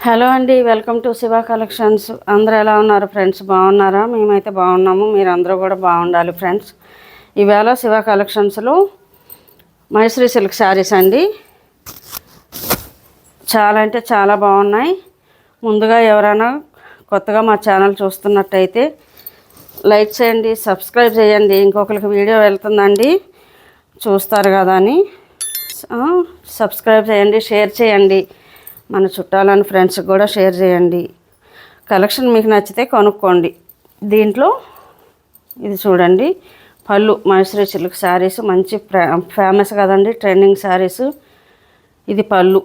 Hello అండి, welcome to Shiva collections. అందరూ ఎలా ఉన్నారు ఫ్రెండ్స్? బాగున్నారా? మేమైతే బాగున్నాము. మీరందరూ కూడా బాగుండాలి ఫ్రెండ్స్. ఈవేళ శివ కలెక్షన్స్లో మైసూరీ సిల్క్ శారీస్ అండి. చాలా అంటే చాలా బాగున్నాయి. ముందుగా ఎవరైనా కొత్తగా మా ఛానల్ చూస్తున్నట్టయితే లైక్ చేయండి, సబ్స్క్రైబ్ చేయండి. ఇంకొకరికి వీడియో వెళ్తుందండి, చూస్తారు కదా అని సబ్స్క్రైబ్ చేయండి, షేర్ చేయండి. మన చుట్టాలని ఫ్రెండ్స్కి కూడా షేర్ చేయండి. కలెక్షన్ మీకు నచ్చితే కొనుక్కోండి. దీంట్లో ఇది చూడండి, పళ్ళు మైసూరీ సిల్క్ శారీస్ మంచి ఫేమస్ కదండి, ట్రెండింగ్ శారీస్. ఇది పళ్ళు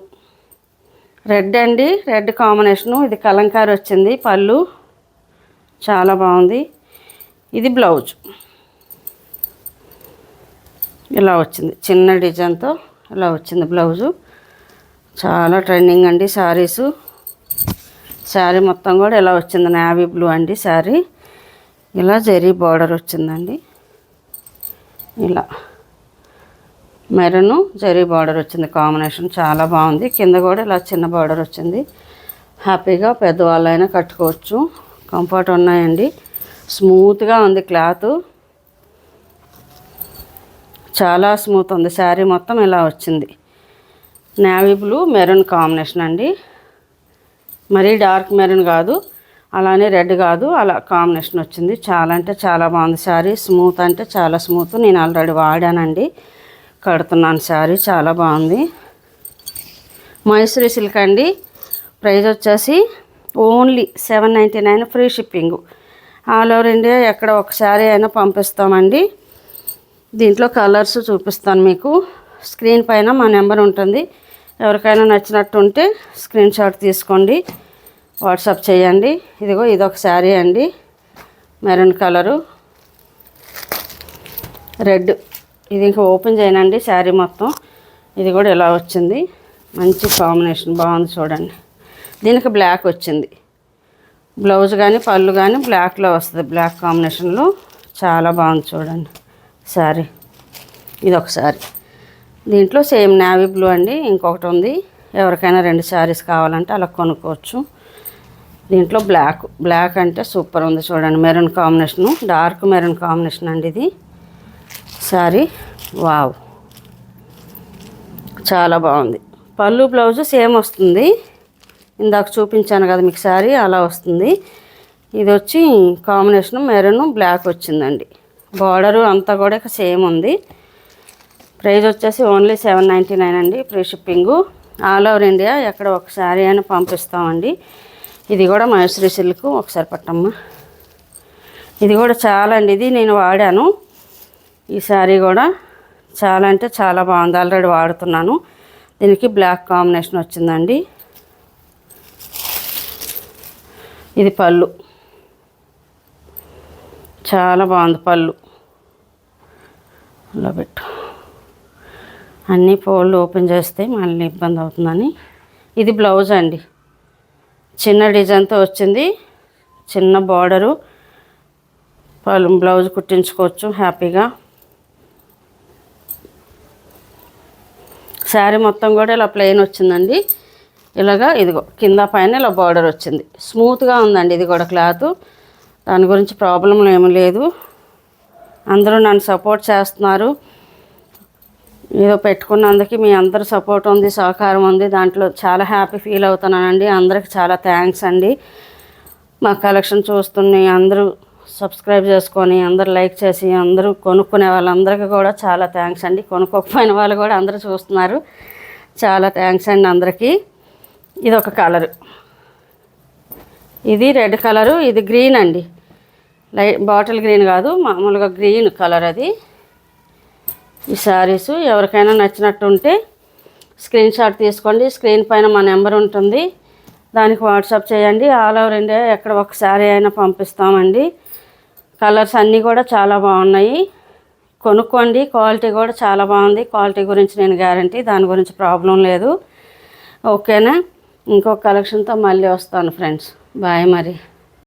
రెడ్ అండి, రెడ్ కాంబినేషను. ఇది కలంకారీ వచ్చింది పళ్ళు, చాలా బాగుంది. ఇది బ్లౌజ్ ఇలా వచ్చింది, చిన్న డిజైన్తో ఇలా వచ్చింది బ్లౌజు. చాలా ట్రెండింగ్ అండి శారీసు. శారీ మొత్తం కూడా ఇలా వచ్చింది, నేవీ బ్లూ అండి శారీ. ఇలా జరీ బార్డర్ వచ్చిందండి, ఇలా మెరూన్ జరీ బార్డర్ వచ్చింది కాంబినేషన్, చాలా బాగుంది. కింద కూడా ఇలా చిన్న బార్డర్ వచ్చింది. హ్యాపీగా పెద్దవాళ్ళైనా కట్టుకోవచ్చు, కంఫర్ట్ ఉన్నాయండి. స్మూత్గా ఉంది క్లాత్, చాలా స్మూత్ ఉంది. శారీ మొత్తం ఇలా వచ్చింది. నేవీ బ్లూ మెరూన్ కాంబినేషన్ అండి. మరీ డార్క్ మెరూన్ కాదు, అలానే రెడ్ కాదు, అలా కాంబినేషన్ వచ్చింది. చాలా అంటే చాలా బాగుంది శారీ. స్మూత్ అంటే చాలా స్మూత్. నేను ఆల్రెడీ వాడానండి, కడుతున్నాను శారీ. చాలా బాగుంది. మైసూరీ సిల్క్ అండి. ప్రైస్ వచ్చేసి only 799, free shipping. All over India ఎక్కడ ఒక శారీ అయినా పంపిస్తామండి. దీంట్లో కలర్స్ చూపిస్తాను మీకు. స్క్రీన్ పైన మా నెంబర్ ఉంటుంది. ఎవరికైనా నచ్చినట్టు ఉంటే స్క్రీన్ షాట్ తీసుకోండి, వాట్సాప్ చేయండి. ఇదిగో ఇదొక శారీ అండి, మెరూన్ కలరు, రెడ్. ఇది ఇంకా ఓపెన్ చేయనండి శారీ మొత్తం. ఇది కూడా ఇలా వచ్చింది, మంచి కాంబినేషన్, బాగుంది చూడండి. దీనికి బ్లాక్ వచ్చింది. బ్లౌజ్ కానీ పళ్ళు కానీ బ్లాక్లో వస్తుంది, బ్లాక్ కాంబినేషన్లో. చాలా బాగుంది చూడండి శారీ. ఇదొక శారీ. దీంట్లో సేమ్ నేవీ బ్లూ అండి, ఇంకొకటి ఉంది. ఎవరికైనా 2 శారీస్ కావాలంటే అలా కొనుక్కోవచ్చు. దీంట్లో బ్లాక్ అంటే సూపర్ ఉంది చూడండి. Maroon combination, dark maroon combination అండి ఇది శారీ. వావ్, చాలా బాగుంది. పళ్ళు బ్లౌజు సేమ్ వస్తుంది. ఇందాక చూపించాను కదా మీకు శారీ, అలా వస్తుంది. ఇది వచ్చి కాంబినేషన్ మెరూన్ బ్లాక్ వచ్చిందండి. బార్డరు అంతా కూడా సేమ్ ఉంది. ప్రైస్ వచ్చేసి ఓన్లీ 799 అండి, free shipping. All over India ఎక్కడ ఒక శారీ అయినా పంపిస్తామండి. ఇది కూడా మైసూరీ సిల్క్. ఒకసారి పట్టమ్మా. ఇది కూడా చాలా అండి, ఇది నేను వాడాను. ఈ శారీ కూడా చాలా అంటే చాలా బాగుంది, ఆల్రెడీ వాడుతున్నాను. దీనికి బ్లాక్ కాంబినేషన్ వచ్చిందండి. ఇది పళ్ళు, చాలా బాగుంది పళ్ళు. అలా పెట్టు, అన్నీ ఫోల్డ్ ఓపెన్ చేస్తే మళ్ళీ ఇబ్బంది అవుతుందని. ఇది బ్లౌజ్ అండి, చిన్న డిజైన్తో వచ్చింది, చిన్న బార్డరు. బ్లౌజ్ కుట్టించుకోవచ్చు హ్యాపీగా. శారీ మొత్తం కూడా ఇలా ప్లెయిన్ వచ్చిందండి. ఇలాగా ఇదిగో కింద పైన ఇలా బార్డర్ వచ్చింది. స్మూత్గా ఉందండి ఇది కూడా క్లాత్. దాని గురించి ప్రాబ్లం ఏమీ లేదు. అందరూ నన్ను సపోర్ట్ చేస్తున్నారు. ఏదో పెట్టుకున్నందుకు మీ అందరు సపోర్ట్ ఉంది, సహకారం ఉంది. దాంట్లో చాలా హ్యాపీ ఫీల్ అవుతున్నానండి. అందరికి చాలా థ్యాంక్స్ అండి. మా కలెక్షన్ చూస్తున్న అందరూ సబ్స్క్రైబ్ చేసుకొని, అందరూ లైక్ చేసి, అందరూ కొనుక్కునే వాళ్ళందరికీ కూడా చాలా థ్యాంక్స్ అండి. కొనుక్కోకపోయిన వాళ్ళు కూడా అందరూ చూస్తున్నారు, చాలా థ్యాంక్స్ అండి అందరికీ. ఇది ఒక కలరు, ఇది రెడ్ కలరు. ఇది గ్రీన్ అండి, బాటిల్ గ్రీన్ కాదు, మామూలుగా గ్రీన్ కలర్ అది. ఈ శారీస్ ఎవరికైనా నచ్చినట్టు ఉంటే స్క్రీన్ షాట్ తీసుకోండి. స్క్రీన్ పైన మా నెంబర్ ఉంటుంది, దానికి వాట్సాప్ చేయండి. ఆల్ ఓవర్ ఇండియా ఎక్కడ ఒక శారీ అయినా పంపిస్తామండి. కలర్స్ అన్నీ కూడా చాలా బాగున్నాయి, కొనుక్కోండి. క్వాలిటీ కూడా చాలా బాగుంది. క్వాలిటీ గురించి నేను గ్యారంటీ, దాని గురించి ప్రాబ్లం లేదు. ఓకేనా? ఇంకొక కలెక్షన్తో మళ్ళీ వస్తాను ఫ్రెండ్స్. బాయ్ మరి.